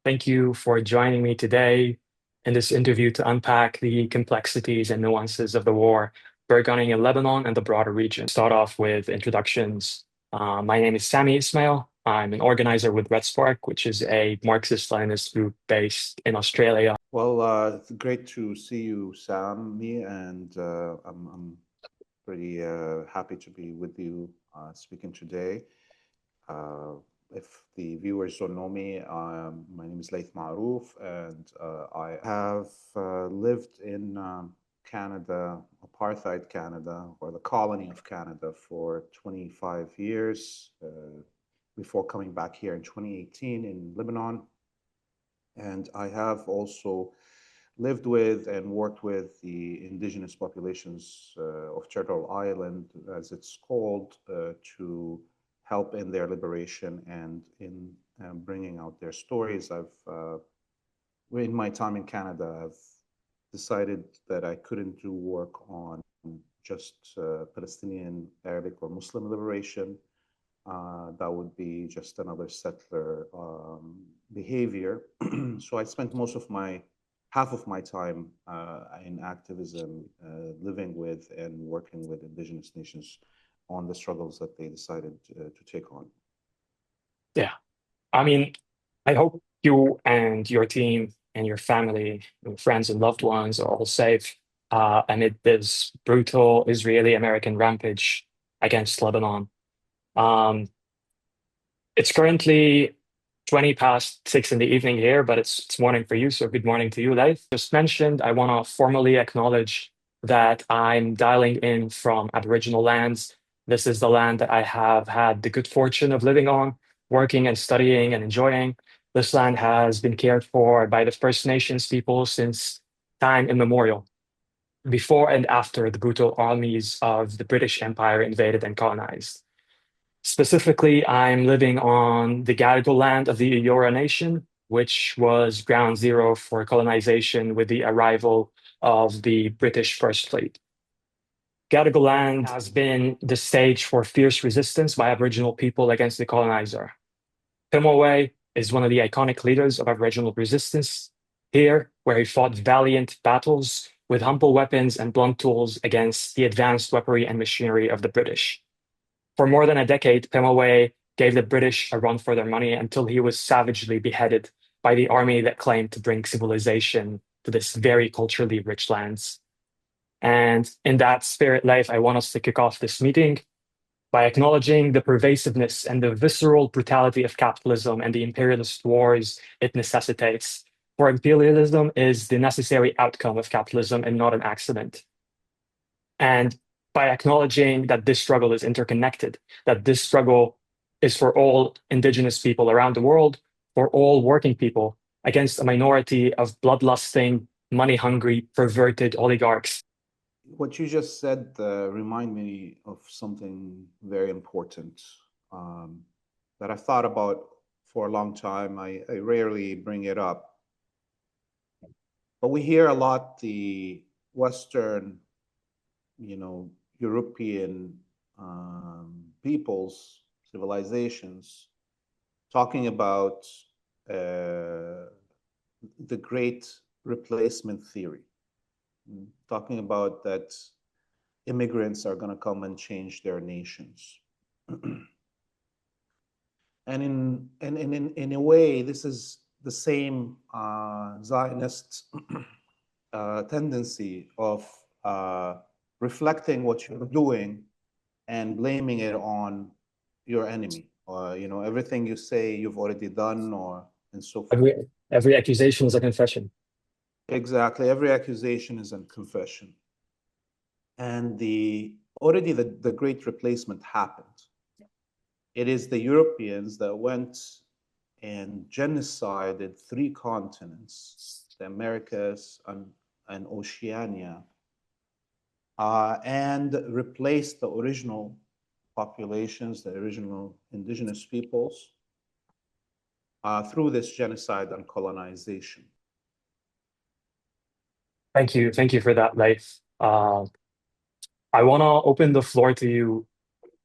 Thank you for joining me today in this interview to unpack the complexities and nuances of the war burgeoning in Lebanon and the broader region. Start off with introductions. My name is Sami Ismael. I'm an organizer with Red Spark, which is a Marxist-Leninist group based in Australia. Well, it's great to see you, Sami, and I'm pretty happy to be with you speaking today. Uh, if the viewers don't know me, my name is Laith Maarouf, and I have lived in Canada, apartheid Canada, or the colony of Canada, for 25 years before coming back here in 2018 in Lebanon. And I have also lived with and worked with the indigenous populations of Turtle Island, as it's called, to help in their liberation and in bringing out their stories. In my time in Canada, I've decided that I couldn't do work on just Palestinian, Arabic, or Muslim liberation. That would be just another settler behavior. So I spent half of my time in activism, living with and working with indigenous nations on the struggles that they decided to take on. Yeah, I mean, I hope you and your team and your family, your friends and loved ones are all safe amid this brutal Israeli-American rampage against Lebanon. Um, it's currently 20 past 6 in the evening here, but it's morning for you, so good morning to you, Laith. Just mentioned, I want to formally acknowledge that I'm dialing in from Aboriginal lands. This is the land that I have had the good fortune of living on, working and studying and enjoying. This land has been cared for by the First Nations people since time immemorial, before and after the brutal armies of the British Empire invaded and colonized. Specifically, I'm living on the Gadigal land of the Eora Nation, which was ground zero for colonization with the arrival of the British First Fleet. Gadigal land has been the stage for fierce resistance by Aboriginal people against the colonizer. Pemulwuy is one of the iconic leaders of Aboriginal resistance here, where he fought valiant battles with humble weapons and blunt tools against the advanced weaponry and machinery of the British. For more than a decade, Pemulwuy gave the British a run for their money until he was savagely beheaded by the army that claimed to bring civilization to this very culturally rich lands. And in that spirit, Life, I want us to kick off this meeting by acknowledging the pervasiveness and the visceral brutality of capitalism and the imperialist wars it necessitates. For imperialism is the necessary outcome of capitalism and not an accident. And by acknowledging that this struggle is interconnected, that this struggle is for all indigenous people around the world, for all working people, against a minority of bloodlusting, money-hungry, perverted oligarchs. What you just said remind me of something very important that I've thought about for a long time. I rarely bring it up, but we hear a lot the Western, European peoples, civilizations, talking about the great replacement theory, talking about that immigrants are going to come and change their nations. And in a way, this is the same Zionist tendency of reflecting what you're doing and blaming it on your enemy, or everything you say you've already done, or and so forth. Every accusation is a confession. Exactly, every accusation is a confession, and already the great replacement happened. It is the Europeans that went and genocided 3 continents, the Americas and Oceania, and replaced the original populations, the original indigenous peoples, through this genocide and colonization. Thank you. Thank you for that, Leif. I want to open the floor to you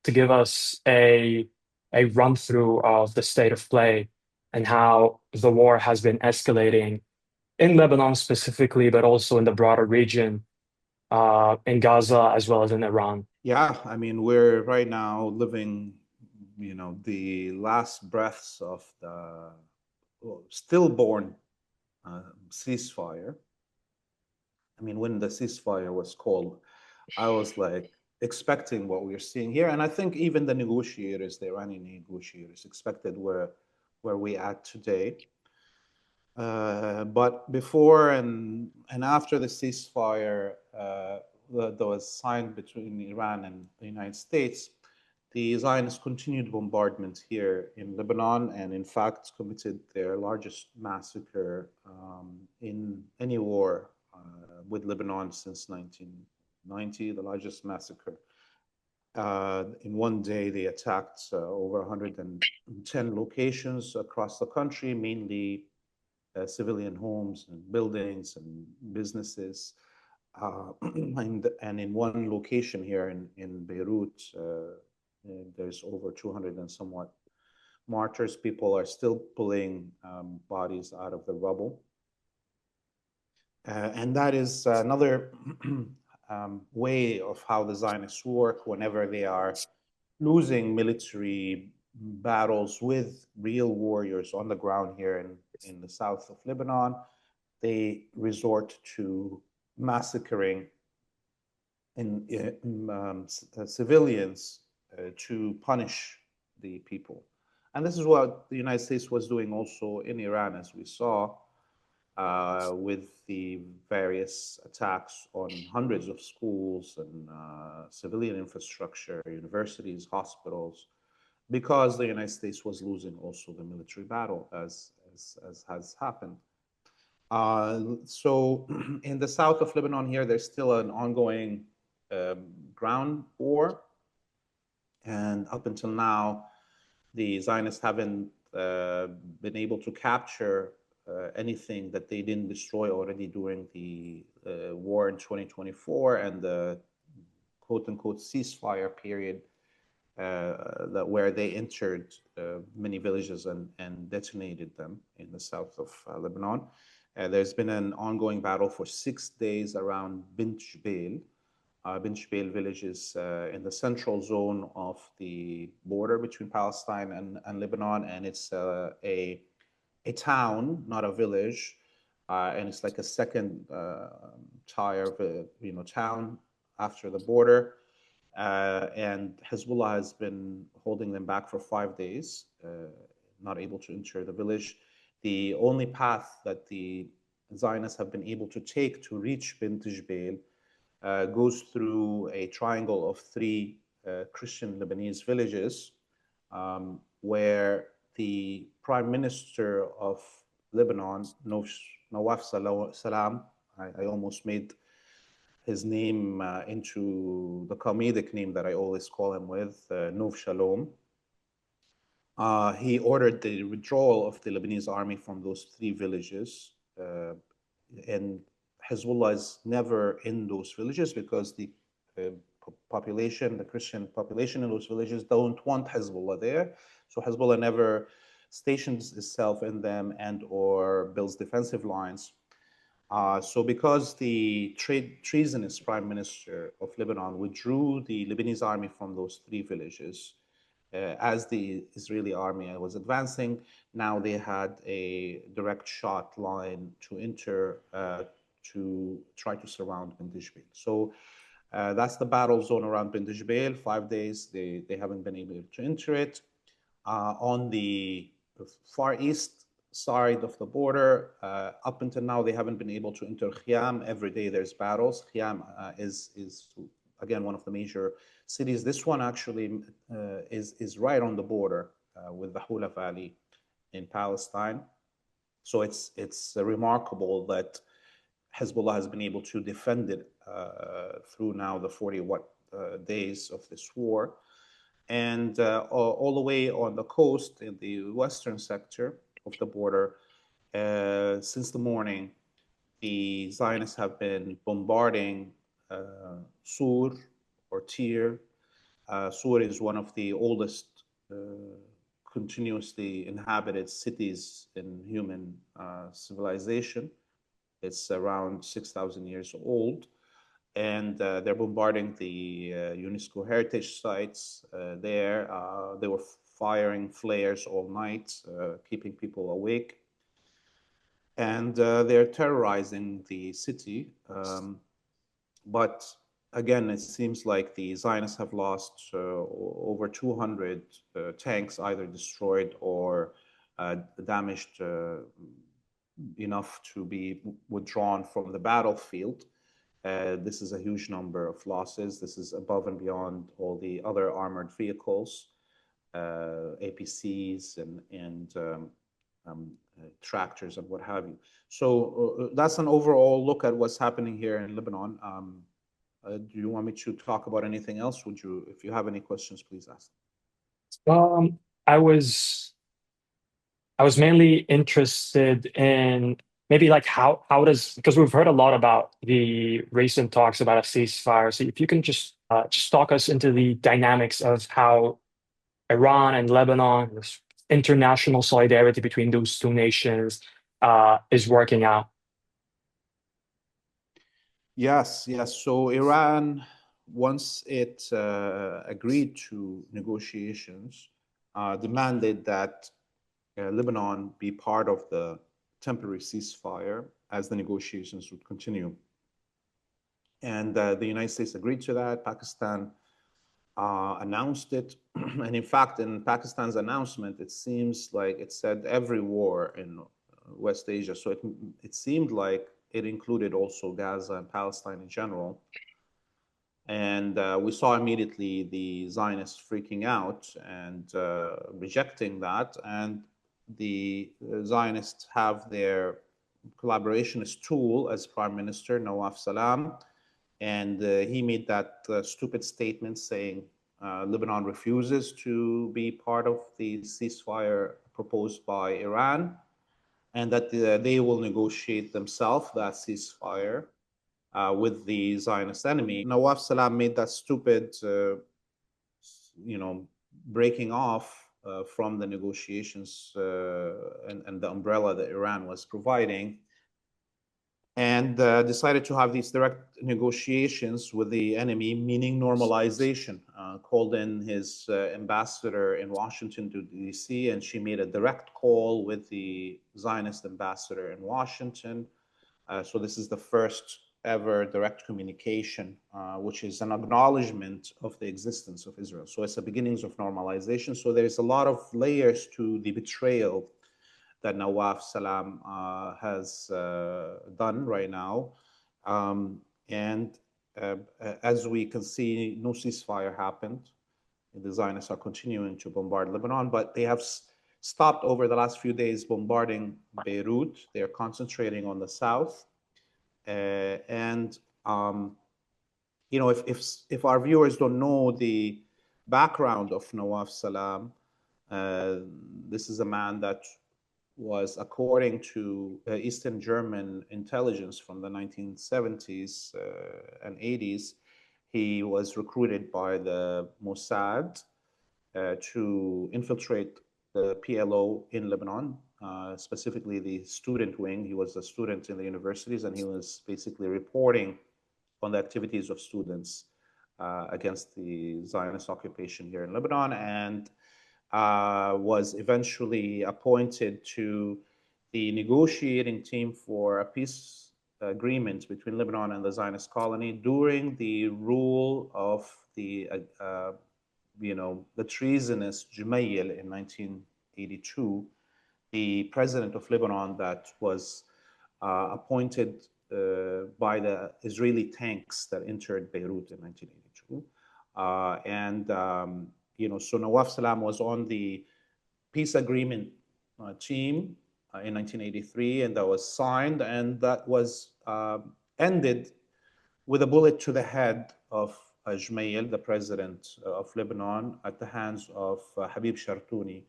to give us a run through of the state of play and how the war has been escalating in Lebanon specifically, but also in the broader region, in Gaza as well as in Iran. Yeah, I mean, we're right now living, the last breaths of the stillborn ceasefire. I mean, when the ceasefire was called, I was like expecting what we're seeing here, and I think even the negotiators, the Iranian negotiators, expected where we at today. But before and after the ceasefire that was signed between Iran and the United States, the Zionists continued bombardment here in Lebanon, and in fact committed their largest massacre in any war with Lebanon since 1990, the largest massacre. In one day, they attacked over 110 locations across the country, mainly civilian homes and buildings and businesses. And in one location here in Beirut, there's over 200 and somewhat martyrs. People are still pulling bodies out of the rubble. And that is another way of how the Zionists work whenever they are losing military battles with real warriors on the ground here in the south of Lebanon. They resort to massacring civilians to punish the people. And this is what the United States was doing also in Iran, as we saw, with the various attacks on hundreds of schools and civilian infrastructure, universities, hospitals, because the United States was losing also the military battle, as has happened. So in the south of Lebanon here, there's still an ongoing ground war. And up until now, the Zionists haven't been able to capture anything that they didn't destroy already during the war in 2024 and the quote unquote ceasefire period where they entered many villages and detonated them in the south of Lebanon. There's been an ongoing battle for 6 days around Bint Jbeil. Bint Jbeil village is in the central zone of the border between Palestine and Lebanon, and it's a town, not a village, and it's like a second tier, town after the border. And Hezbollah has been holding them back for 5 days, not able to enter the village. The only path that the Zionists have been able to take to reach Bint Jbeil goes through a triangle of three Christian Lebanese villages, where the Prime Minister of Lebanon, Nawaf Salam, I almost made his name into the comedic name that I always call him with, Nov Shalom. He ordered the withdrawal of the Lebanese army from those three villages. And Hezbollah is never in those villages because the population, the Christian population in those villages don't want Hezbollah there. So Hezbollah never stations itself in them and or builds defensive lines. So because the treasonous prime minister of Lebanon withdrew the Lebanese army from those three villages, as the Israeli army was advancing, now they had a direct shot line to enter to try to surround Bint Jbeil. So that's the battle zone around Bint Jbeil. 5 days, they haven't been able to enter it. On the far east side of the border, up until now, they haven't been able to enter Khiam. Every day there's battles. Khiam is again one of the major cities. This one actually is right on the border with the Hula Valley in Palestine. So it's remarkable that Hezbollah has been able to defend it through now the 40 days of this war. And all the way on the coast in the western sector of the border, since the morning, the Zionists have been bombarding Sur or Tyre. Sur is one of the oldest continuously inhabited cities in human civilization. It's around 6,000 years old. And they're bombarding the UNESCO heritage sites there. They were firing flares all night, keeping people awake. And they're terrorizing the city. But again, it seems like the Zionists have lost over 200 tanks, either destroyed or damaged enough to be withdrawn from the battlefield. This is a huge number of losses. This is above and beyond all the other armored vehicles, APCs and tractors and what have you. So that's an overall look at what's happening here in Lebanon. Do you want me to talk about anything else? Would you, if you have any questions, please ask. Um, I was I was mainly interested in maybe like how does, because we've heard a lot about the recent talks about a ceasefire. So if you can just talk us into the dynamics of how Iran and Lebanon, this international solidarity between those two nations, is working out. Yes, yes. So Iran, once it agreed to negotiations, demanded that Lebanon be part of the temporary ceasefire as the negotiations would continue. And the United States agreed to that. Pakistan announced it. And in fact, in Pakistan's announcement, it seems like it said every war in West Asia. So it seemed like it included also Gaza and Palestine in general. And we saw immediately the Zionists freaking out and rejecting that. And the Zionists have their collaborationist tool as Prime Minister, Nawaf Salam. And he made that stupid statement saying Lebanon refuses to be part of the ceasefire proposed by Iran, and that they will negotiate themselves that ceasefire with the Zionist enemy. Nawaf Salam made that stupid, breaking off from the negotiations and the umbrella that Iran was providing, and decided to have these direct negotiations with the enemy, meaning normalization. Called in his ambassador in Washington, D.C., and she made a direct call with the Zionist ambassador in Washington. So this is the first ever direct communication, which is an acknowledgement of the existence of Israel. So it's the beginnings of normalization. So there's a lot of layers to the betrayal that Nawaf Salam has done right now. And as we can see, no ceasefire happened. The Zionists are continuing to bombard Lebanon, but they have stopped over the last few days bombarding Beirut. They're concentrating on the south. And if our viewers don't know the background of Nawaf Salam, this is a man that was, according to Eastern German intelligence from the 1970s and 80s, he was recruited by the Mossad to infiltrate the PLO in Lebanon, specifically the student wing. He was a student in the universities, and he was basically reporting on the activities of students against the Zionist occupation here in Lebanon, and was eventually appointed to the negotiating team for a peace agreement between Lebanon and the Zionist colony during the rule of the treasonous Gemayel in 1982, the president of Lebanon that was appointed by the Israeli tanks that entered Beirut in 1982. So Nawaf Salam was on the peace agreement team in 1983, and that was signed, and that was ended with a bullet to the head of Gemayel, the president of Lebanon, at the hands of Habib Shartouni.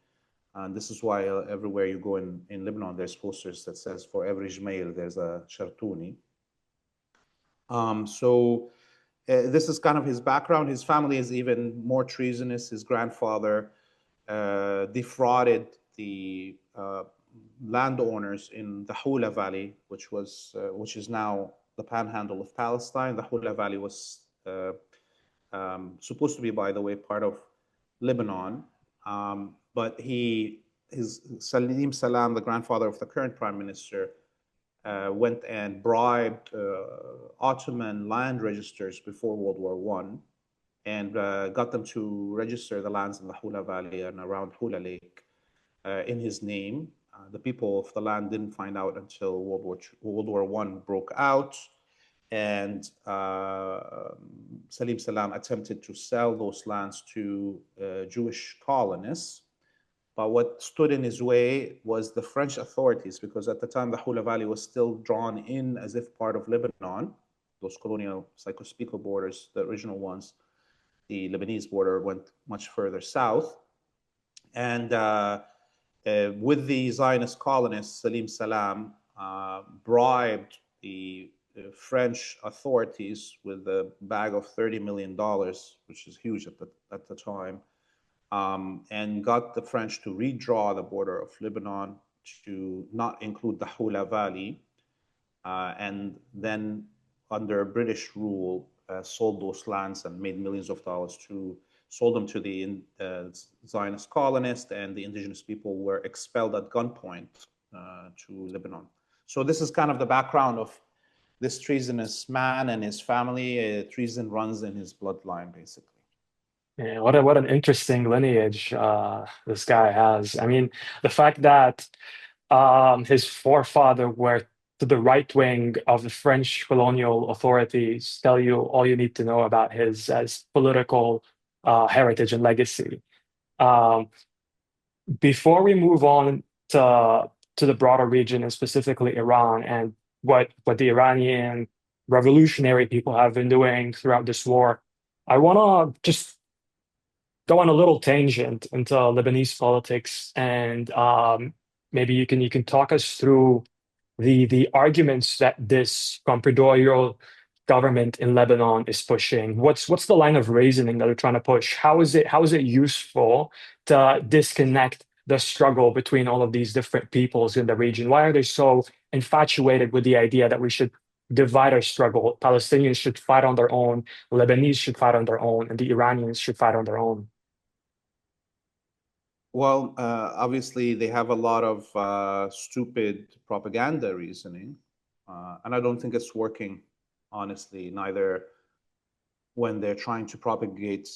And this is why everywhere you go in Lebanon, there's posters that says, for every Gemayel, there's a Shartouni. This is kind of his background. His family is even more treasonous. His grandfather defrauded the landowners in the Hula Valley, which is now the panhandle of Palestine. The Hula Valley was supposed to be, by the way, part of Lebanon, but his Salim Salam, the grandfather of the current prime minister, went and bribed Ottoman land registers before World War One, and got them to register the lands in the Hula Valley and around Hula Lake in his name. The people of the land didn't find out until World War One broke out, and Salim Salam attempted to sell those lands to Jewish colonists. But what stood in his way was the French authorities, because at the time the Hula Valley was still drawn in as if part of Lebanon. Those colonial psycho-speaker borders, the original ones, the Lebanese border went much further south. And with the Zionist colonists, Salim Salam bribed the French authorities with a bag of $30 million, which is huge at the time, and got the French to redraw the border of Lebanon to not include the Hula Valley, and then under British rule, sold those lands and made millions of dollars sold them to the Zionist colonists, and the indigenous people were expelled at gunpoint to Lebanon. So this is kind of the background of this treasonous man and his family. Treason runs in his bloodline, basically. Yeah, what an interesting lineage this guy has. I mean, the fact that his forefather were to the right wing of the French colonial authorities tell you all you need to know about his political heritage and legacy. Um, Before we move on to the broader region and specifically Iran and what the Iranian revolutionary people have been doing throughout this war, I want to just go on a little tangent into Lebanese politics, and maybe you can talk us through the arguments that this compradorial government in Lebanon is pushing. What's the line of reasoning that they're trying to push? How is it useful to disconnect the struggle between all of these different peoples in the region? Why are they so infatuated with the idea that we should divide our struggle? Palestinians should fight on their own, Lebanese should fight on their own, and the Iranians should fight on their own. Well, obviously, they have a lot of stupid propaganda reasoning, and I don't think it's working, honestly, neither when they're trying to propagate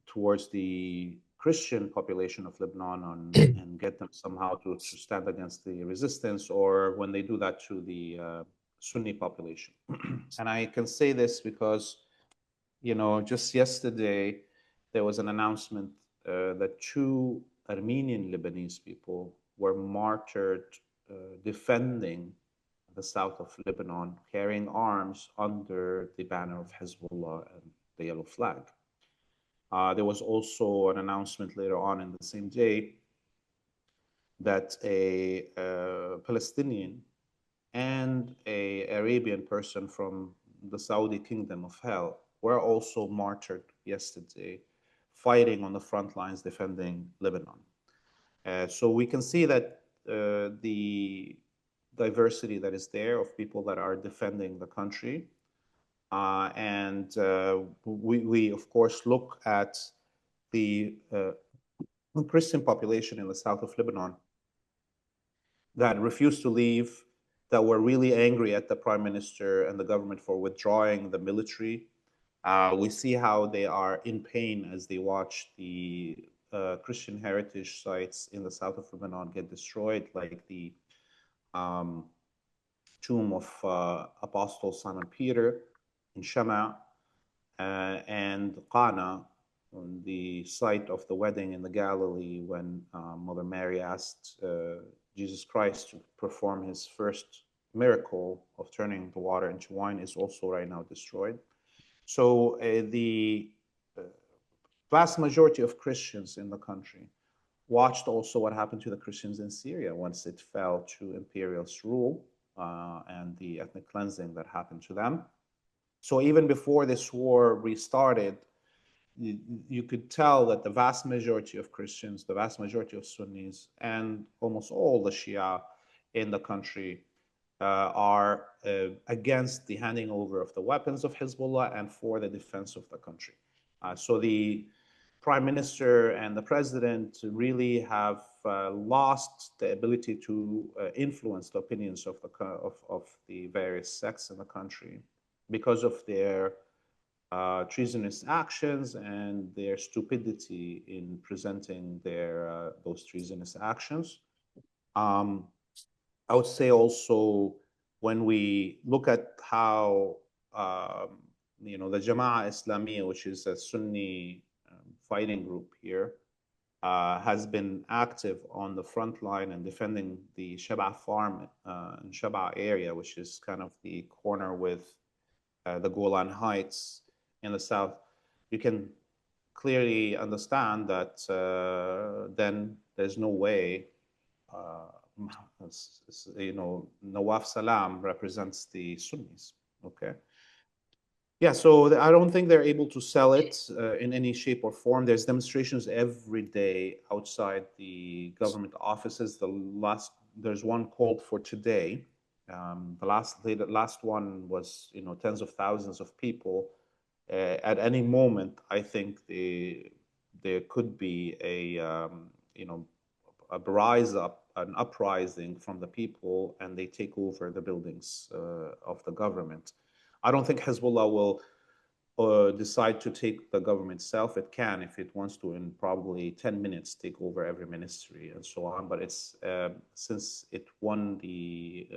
towards the Christian population of Lebanon and get them somehow to stand against the resistance, or when they do that to the Sunni population. And I can say this because, just yesterday, there was an announcement that two Armenian Lebanese people were martyred defending the south of Lebanon, carrying arms under the banner of Hezbollah and the yellow flag. There was also an announcement later on in the same day that a Palestinian and an Arabian person from the Saudi Kingdom of Hell were also martyred yesterday, fighting on the front lines defending Lebanon. So we can see that the diversity that is there of people that are defending the country. And we, of course, look at the Christian population in the south of Lebanon that refused to leave, that were really angry at the prime minister and the government for withdrawing the military. We see how they are in pain as they watch the Christian heritage sites in the south of Lebanon get destroyed, like the tomb of Apostle Simon Peter in Shama, and Qana, on the site of the wedding in the Galilee when Mother Mary asked Jesus Christ to perform his first miracle of turning the water into wine, is also right now destroyed. So the vast majority of Christians in the country watched also what happened to the Christians in Syria once it fell to imperialist rule and the ethnic cleansing that happened to them. So even before this war restarted, you could tell that the vast majority of Christians, the vast majority of Sunnis, and almost all the Shia in the country are against the handing over of the weapons of Hezbollah and for the defense of the country. So the prime minister and the president really have lost the ability to influence the opinions of the various sects in the country because of their treasonous actions and their stupidity in presenting their those treasonous actions. I would say also when we look at how the Jama'ah Islamiyah, which is a Sunni fighting group here, has been active on the front line and defending the Shaba farm in Shaba area, which is kind of the corner with the Golan Heights in the south. You can clearly understand that then there's no way, Nawaf Salam represents the Sunnis. Okay. Yeah, so I don't think they're able to sell it in any shape or form. There's demonstrations every day outside the government offices. There's one called for today. The last one was, tens of thousands of people. At any moment, I think there could be an uprising from the people, and they take over the buildings of the government. I don't think Hezbollah will decide to take the government itself. It can, if it wants to, in probably 10 minutes, take over every ministry and so on. But it's since it won the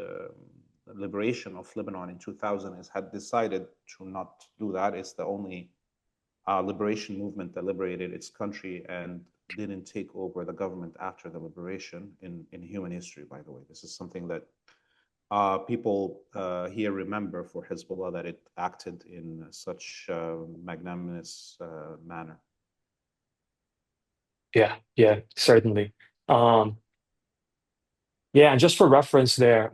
liberation of Lebanon in 2000, it had decided to not do that. It's the only liberation movement that liberated its country and didn't take over the government after the liberation in human history, by the way. This is something that people here remember for Hezbollah, that it acted in such a magnanimous manner. Yeah, certainly. Yeah, and just for reference there,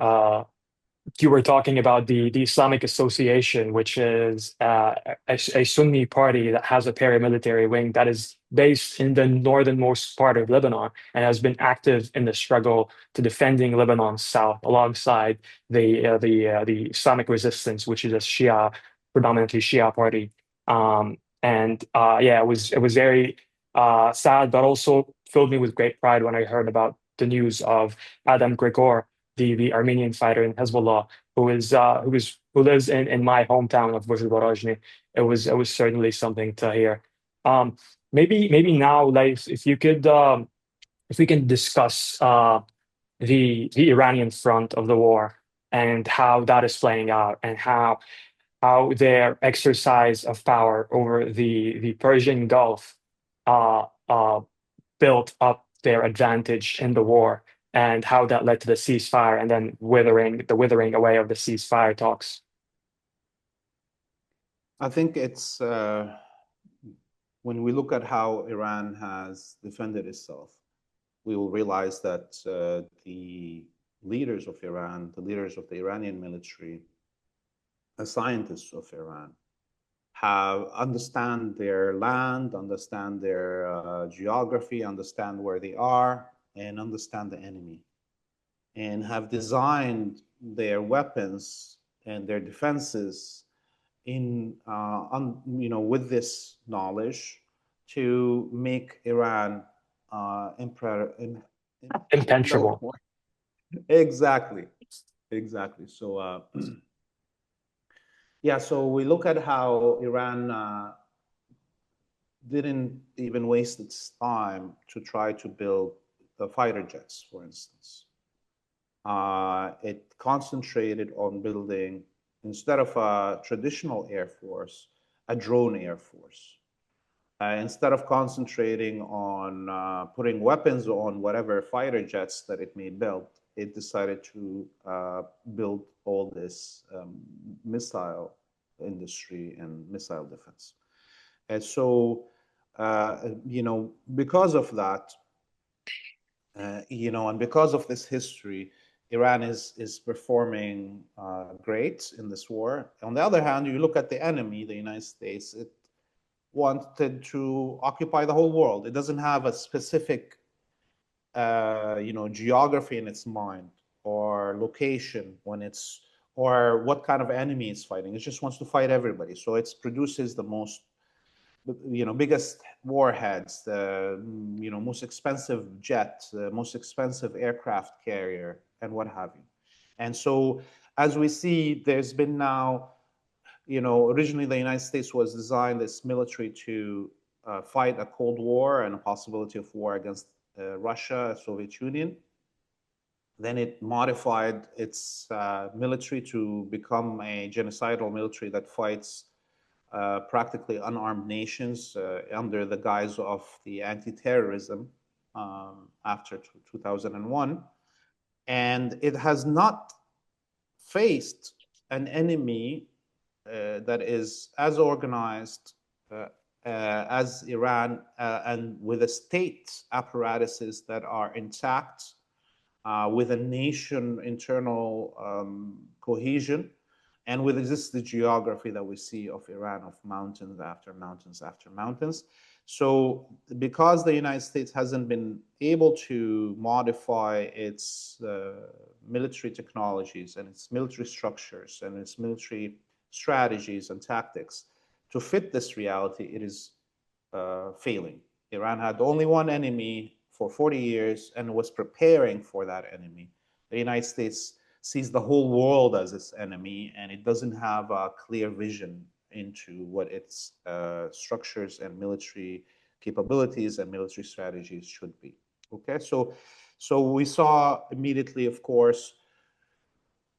you were talking about the Islamic Association, which is a Sunni party that has a paramilitary wing that is based in the northernmost part of Lebanon and has been active in the struggle to defending Lebanon's south alongside the Islamic Resistance, which is a predominantly Shia party. Yeah, it was very sad, but also filled me with great pride when I heard about the news of Adam Gregor, the Armenian fighter in Hezbollah, who lives in my hometown of Vujubarajne. It was certainly something to hear. Um, maybe now, like if we can discuss the Iranian front of the war and how that is playing out, and how their exercise of power over the Persian Gulf uh, uh, built up their advantage in the war, and how that led to the ceasefire and then withering away of the ceasefire talks. I think it's when we look at how Iran has defended itself, we will realize that the leaders of Iran, the leaders of the Iranian military, the scientists of Iran, understand their land, understand their geography, understand where they are, and understand the enemy, and have designed their weapons and their defenses with this knowledge to make Iran Impenetrable. no, exactly. So yeah, so we look at how Iran didn't even waste its time to try to build the fighter jets, for instance. It concentrated on building, instead of a traditional air force, a drone air force. Instead of concentrating on putting weapons on whatever fighter jets that it may build, it decided to build all this missile industry and missile defense. And so, because of that, and because of this history, Iran is performing great in this war. On the other hand, you look at the enemy, the United States. wanted to occupy the whole world. It doesn't have a specific, geography in its mind, or location when it's, or what kind of enemy it's fighting. It just wants to fight everybody. So it produces the most, biggest warheads, the, most expensive jet, the most expensive aircraft carrier, and what have you. And so, as we see, there's been now, originally the United States was designed as military to fight a Cold War and a possibility of war against Russia, Soviet Union. Then it modified its military to become a genocidal military that fights practically unarmed nations under the guise of the anti-terrorism after 2001. And it has not faced an enemy that is as organized as Iran, and with a state apparatuses that are intact, with a nation internal cohesion, and with the geography that we see of Iran, of mountains after mountains after mountains. So because the United States hasn't been able to modify its military technologies and its military structures and its military strategies and tactics to fit this reality, it is failing. Iran had only one enemy for 40 years and was preparing for that enemy. The United States sees the whole world as its enemy, and it doesn't have a clear vision into what its structures and military capabilities and military strategies should be. Okay, so we saw immediately, of course,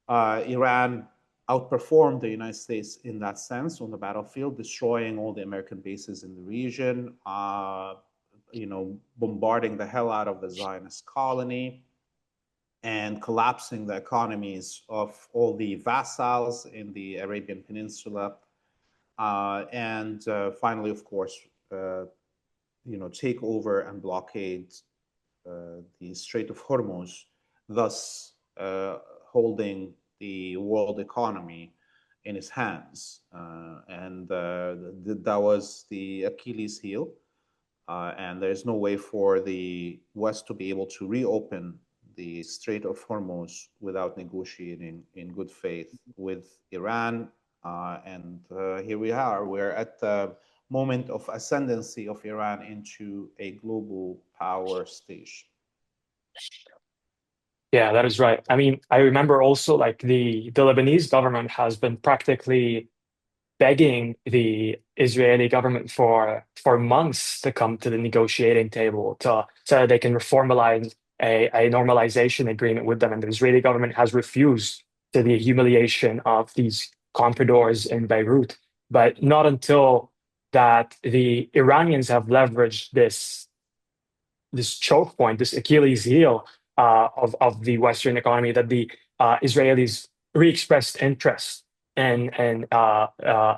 Iran outperformed the United States in that sense on the battlefield, destroying all the American bases in the region, bombarding the hell out of the Zionist colony, and collapsing the economies of all the vassals in the Arabian Peninsula, and finally, of course, take over and blockade the Strait of Hormuz, thus holding the world economy in his hands. And that was the Achilles heel. And there's no way for the West to be able to reopen the Strait of Hormuz without negotiating in good faith with Iran. And here we are. We're at the moment of ascendancy of Iran into a global power stage. Yeah, that is right. I mean, I remember also like the Lebanese government has been practically begging the Israeli government for months to come to the negotiating table to so they can formalize a normalization agreement with them. And the Israeli government has refused, to the humiliation of these compradors in Beirut. But not until that the Iranians have leveraged this choke point, this Achilles heel of the Western economy, that the Israelis re-expressed interest in a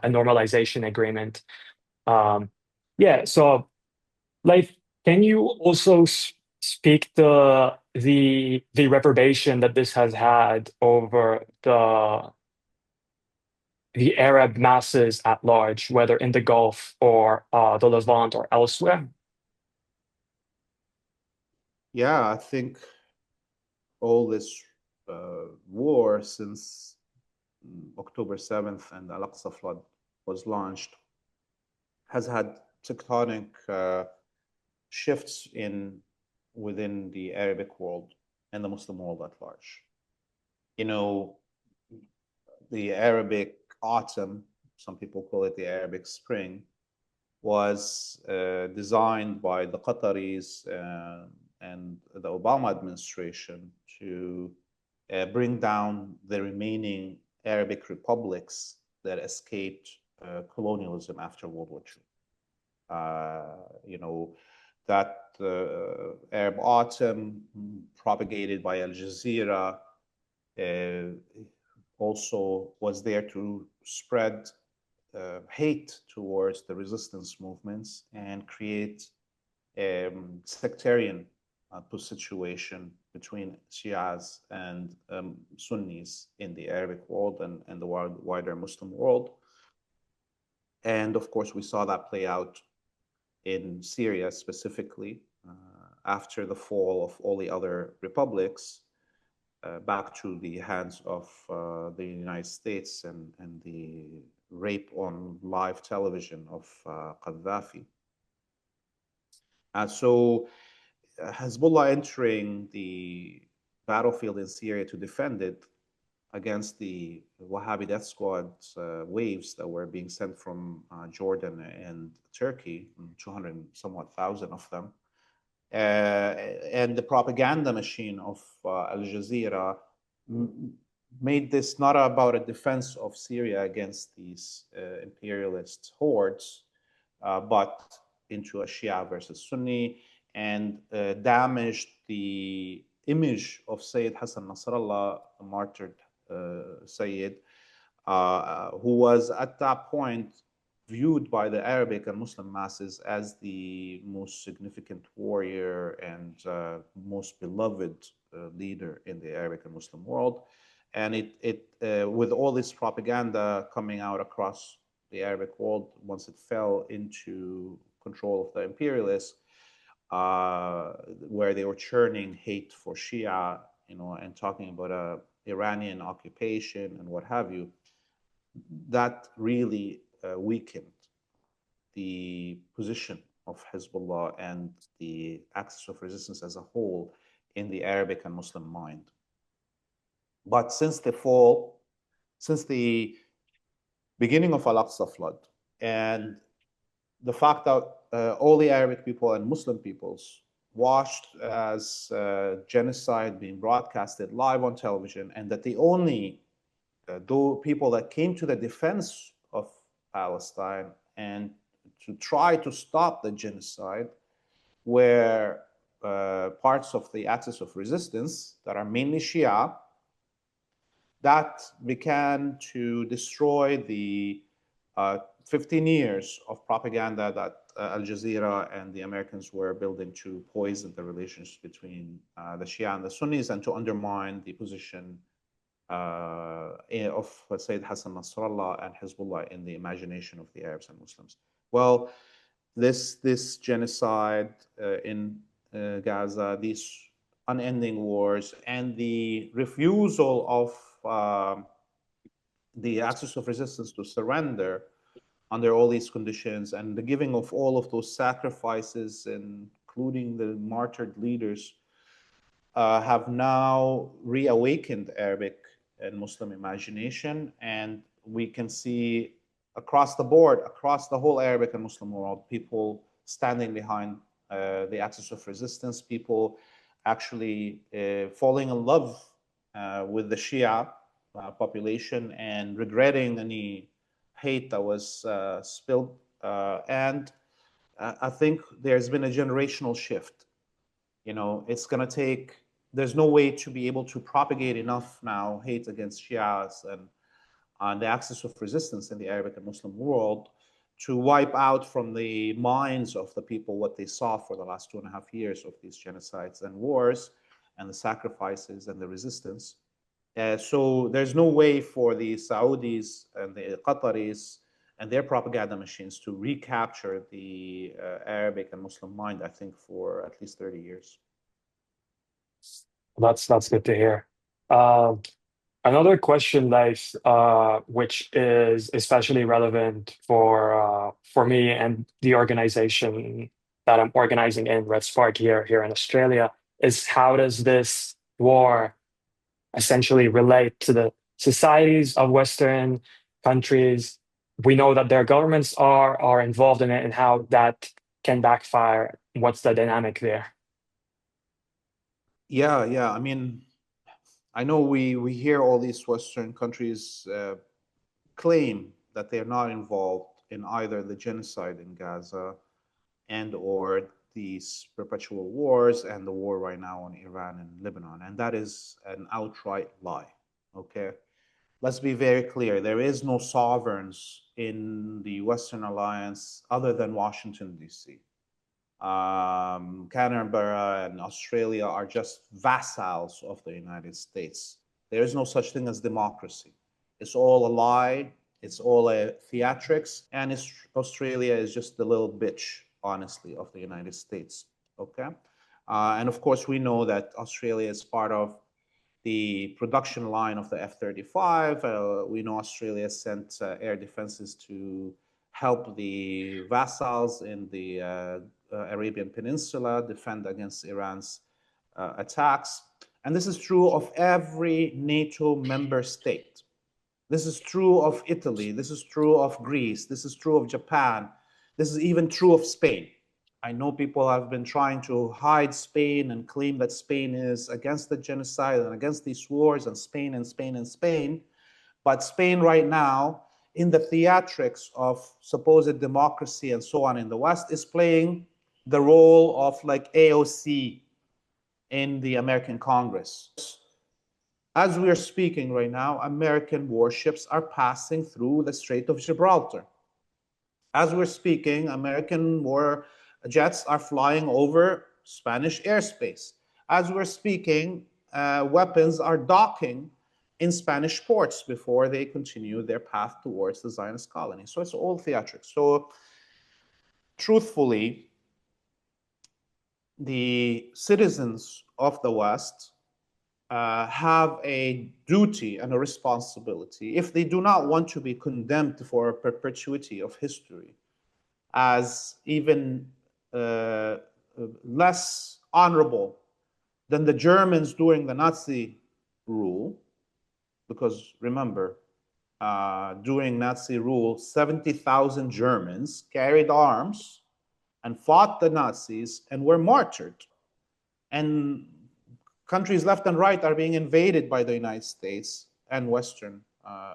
normalization agreement. Um, yeah, so like, can you also speak to the reprobation that this has had over the Arab masses at large, whether in the Gulf or the Levant or elsewhere? Yeah, I think all this war since October 7th and the Al-Aqsa flood was launched has had tectonic shifts within the Arabic world and the Muslim world at large. You know, the Arabic autumn, some people call it the Arabic spring, was designed by the Qataris and the Obama administration to bring down the remaining Arabic republics that escaped colonialism after World War II. That Arab Autumn, propagated by Al Jazeera, also was there to spread hate towards the resistance movements and create sectarian situation between Shias and Sunnis in the Arabic world and the wider Muslim world. And of course, we saw that play out in Syria specifically after the fall of all the other republics back to the hands of the United States and the rape on live television of Gaddafi. So Hezbollah entering the battlefield in Syria to defend it against the Wahhabi death squad waves that were being sent from Jordan and Turkey, 200 somewhat thousand of them, and the propaganda machine of Al Jazeera made this not about a defense of Syria against these imperialist hordes, but into a Shia versus Sunni, and damaged the image of Sayyid Hassan Nasrallah, the martyred Sayyid, who was at that point viewed by the Arabic and Muslim masses as the most significant warrior and most beloved leader in the Arabic and Muslim world. And with all this propaganda coming out across the Arabic world, once it fell into control of the imperialists, where they were churning hate for Shia, and talking about a Iranian occupation and what have you, that really weakened the position of Hezbollah and the axis of resistance as a whole in the Arabic and Muslim mind. But since the beginning of Al-Aqsa flood, and the fact that all the Arabic people and Muslim peoples watched as genocide being broadcasted live on television, and that the only people that came to the defense of Palestine and to try to stop the genocide were parts of the axis of resistance that are mainly Shia, that began to destroy the 15 years of propaganda that Al Jazeera and the Americans were building to poison the relations between the Shia and the Sunnis and to undermine the position of Sayyid Hassan Nasrallah and Hezbollah in the imagination of the Arabs and Muslims. Well, this genocide in Gaza, these unending wars, and the refusal of the axis of resistance to surrender under all these conditions, and the giving of all of those sacrifices, including the martyred leaders, have now reawakened Arabic and Muslim imagination. And we can see across the board, across the whole Arabic and Muslim world, people standing behind the axis of resistance, people actually falling in love with the Shia population and regretting any hate that was spilled. And I think there's been a generational shift. It's going to take, there's no way to be able to propagate enough now hate against Shias and on the axis of resistance in the Arabic and Muslim world to wipe out from the minds of the people what they saw for the last 2.5 years of these genocides and wars and the sacrifices and the resistance. So there's no way for the Saudis and the Qataris and their propaganda machines to recapture the Arabic and Muslim mind, I think, for at least 30 years. That's good to hear. Another question, Laith, which is especially relevant for me and the organization that I'm organizing in Red Spark here in Australia, is how does this war essentially relate to the societies of Western countries? We know that their governments are involved in it, and how that can backfire. What's the dynamic there? Yeah. I mean, I know we hear all these Western countries claim that they're not involved in either the genocide in Gaza and or these perpetual wars and the war right now on Iran and Lebanon. And that is an outright lie, okay? Let's be very clear. There is no sovereigns in the Western Alliance other than Washington, D.C. Canberra and Australia are just vassals of the United States. There is no such thing as democracy. It's all a lie. It's all a theatrics, and Australia is just the little bitch, honestly, of the United States. Okay, and of course we know that Australia is part of the production line of the F-35. We know Australia sent air defenses to help the vassals in the Arabian Peninsula defend against Iran's attacks. And this is true of every NATO member state. This is true of Italy. This is true of Greece. This is true of Japan. This is even true of Spain. I know people have been trying to hide Spain and claim that Spain is against the genocide and against these wars, and Spain and Spain and Spain. But Spain right now, in the theatrics of supposed democracy and so on in the West, is playing the role of like AOC in the American Congress. As we are speaking right now, American warships are passing through the Strait of Gibraltar. As we're speaking, American war jets are flying over Spanish airspace. As we're speaking, weapons are docking in Spanish ports before they continue their path towards the Zionist colony. So it's all theatrics. So truthfully, the citizens of the West have a duty and a responsibility, if they do not want to be condemned for a perpetuity of history as even less honorable than the Germans during the Nazi rule, because remember, during Nazi rule, 70,000 Germans carried arms and fought the Nazis and were martyred. And countries left and right are being invaded by the United States and Western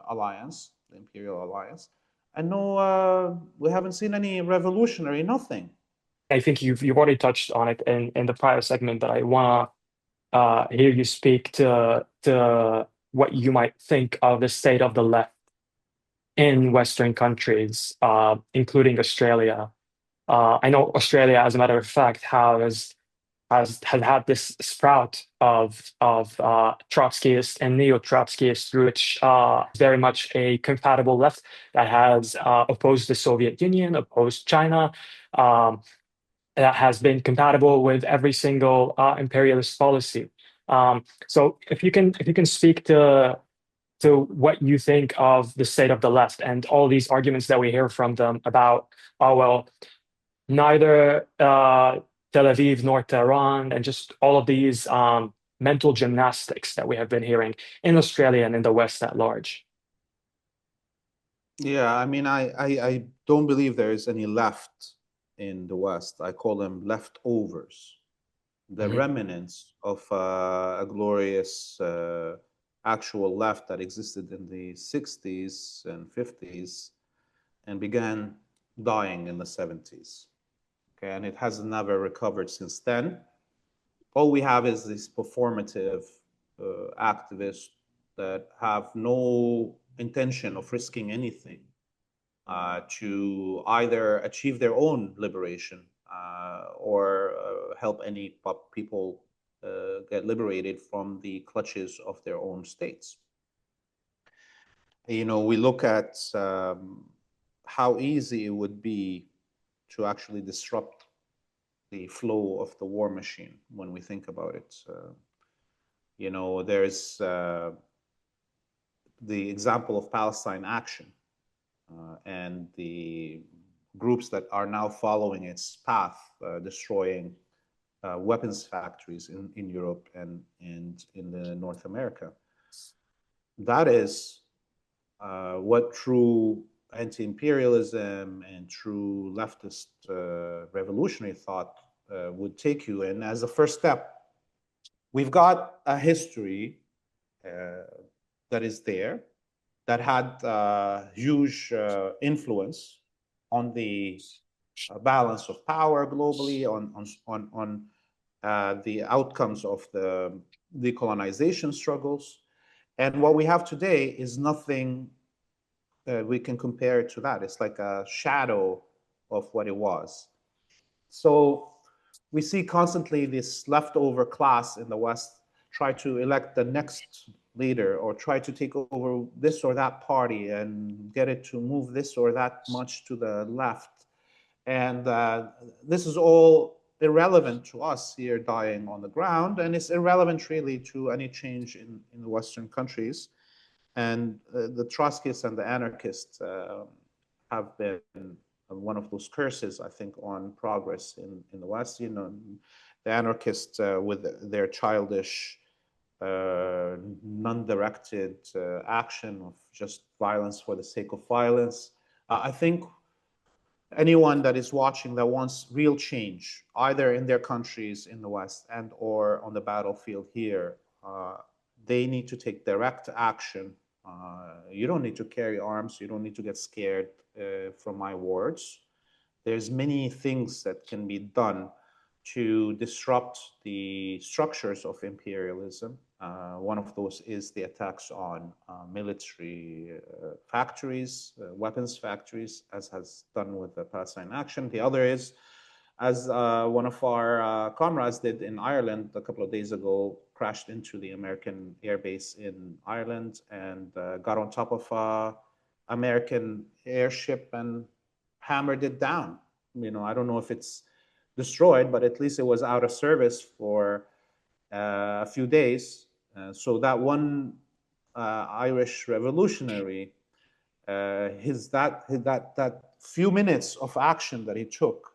alliance, the Imperial Alliance. And no, we haven't seen any revolutionary, nothing. I think you've already touched on it in the prior segment, but I wanna hear you speak to what you might think of the state of the left in Western countries, including Australia. I know Australia, as a matter of fact, has had this sprout of Trotskyists and neo-Trotskyists, which very much a compatible left that has opposed the Soviet Union, opposed China, that has been compatible with every single imperialist policy. So if you can speak to what you think of the state of the left and all these arguments that we hear from them about, oh well, neither Tel Aviv nor Tehran, and just all of these mental gymnastics that we have been hearing in Australia and in the West at large. Yeah, I mean, I don't believe there is any left in the West. I call them leftovers, the Mhm. remnants of a glorious actual left that existed in the 60s and 50s and began dying in the 70s. Okay, and it has never recovered since then. All we have is these performative activists that have no intention of risking anything to either achieve their own liberation or help any people get liberated from the clutches of their own states. You know, we look at how easy it would be to actually disrupt the flow of the war machine when we think about it. You know, there's the example of Palestine Action and the groups that are now following its path, destroying weapons factories in Europe and in the North America. That is what true anti-imperialism and true leftist revolutionary thought would take you in as a first step. We've got a history that is there that had huge influence on the balance of power globally, on the outcomes of the decolonization struggles. And what we have today is nothing we can compare it to that. It's like a shadow of what it was. So we see constantly this leftover class in the West try to elect the next leader or try to take over this or that party and get it to move this or that much to the left. And this is all irrelevant to us here dying on the ground, and it's irrelevant really to any change in the Western countries. And the Trotskyists and the anarchists have been one of those curses, I think, on progress in the West. You know, the anarchists with their childish, non-directed action of just violence for the sake of violence. I think anyone that is watching that wants real change, either in their countries in the West and or on the battlefield here, they need to take direct action. You don't need to carry arms. You don't need to get scared from my words. There's many things that can be done to disrupt the structures of imperialism. One of those is the attacks on military factories, weapons factories, as has done with the Palestine Action. The other is, as one of our comrades did in Ireland a couple of days ago, crashed into the American airbase in Ireland and got on top of an American airship and hammered it down. You know, I don't know if it's destroyed, but at least it was out of service for a few days. So that one Irish revolutionary, that few minutes of action that he took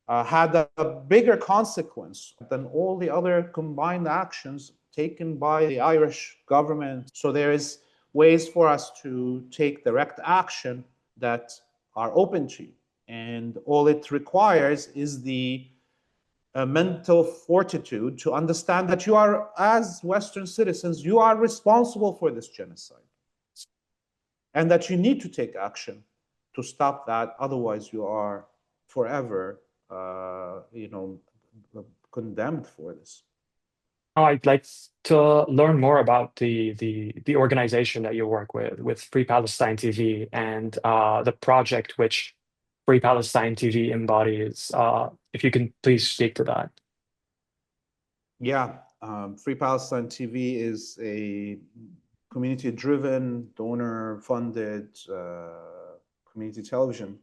had a bigger consequence than all the other combined actions taken by the Irish government. So there is ways for us to take direct action that are open to you. And all it requires is the mental fortitude to understand that you are, as Western citizens, you are responsible for this genocide. And that you need to take action to stop that. Otherwise, you are forever, condemned for this. Oh, I'd like to learn more about the organization that you work with Free Palestine TV, and the project which Free Palestine TV embodies. If you can please speak to that. Yeah, Free Palestine TV is a community-driven, donor-funded community television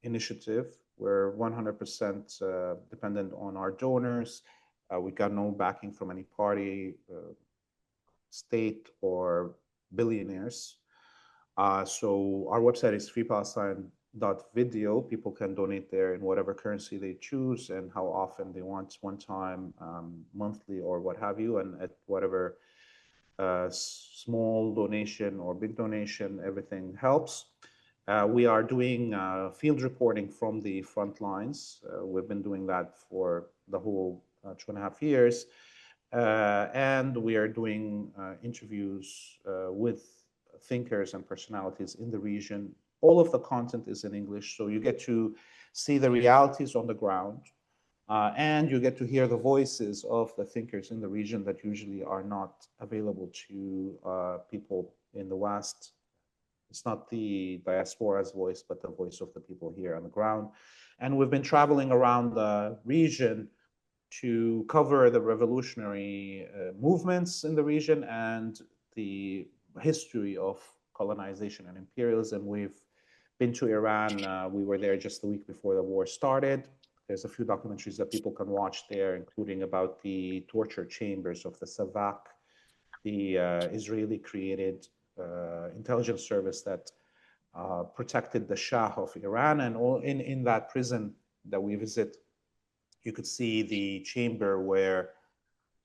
initiative. We're 100% dependent on our donors. We got no backing from any party, state, or billionaires. So our website is freepalestine.video. People can donate there in whatever currency they choose and how often they want, one time, monthly, or what have you, and at whatever small donation or big donation, everything helps. We are doing field reporting from the front lines. We've been doing that for the whole 2.5 years. And we are doing interviews with thinkers and personalities in the region. All of the content is in English, so you get to see the realities on the ground, and you get to hear the voices of the thinkers in the region that usually are not available to people in the West. It's not the diaspora's voice, but the voice of the people here on the ground. And we've been traveling around the region to cover the revolutionary movements in the region and the history of colonization and imperialism. We've been to Iran. We were there just the week before the war started. There's a few documentaries that people can watch there, including about the torture chambers of the Savak, the Israeli-created intelligence service that protected the Shah of Iran. And all in that prison that we visit, you could see the chamber where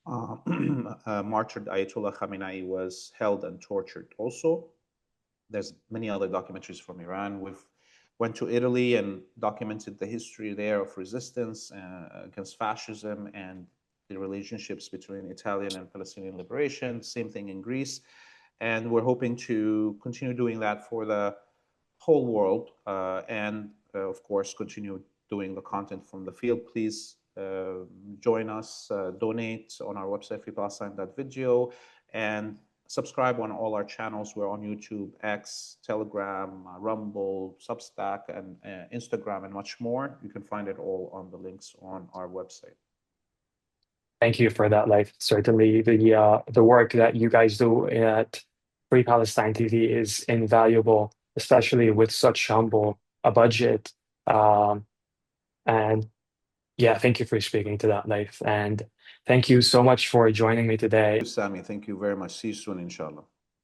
martyred Ayatollah Khamenei was held and tortured also. There's many other documentaries from Iran. We've went to Italy and documented the history there of resistance against fascism and the relationships between Italian and Palestinian liberation. Same thing in Greece. And we're hoping to continue doing that for the whole world, and of course, continue doing the content from the field. Please join us, donate on our website, freepalestine.video, and subscribe on all our channels. We're on YouTube, X, Telegram, Rumble, Substack, and Instagram, and much more. You can find it all on the links on our website. Thank you for that, Life. Certainly, the work that you guys do at Free Palestine TV is invaluable, especially with such humble a budget. Um, and yeah, thank you for speaking to that, Life. And thank you so much for joining me today. Sami, thank you very much. See you soon, inshallah.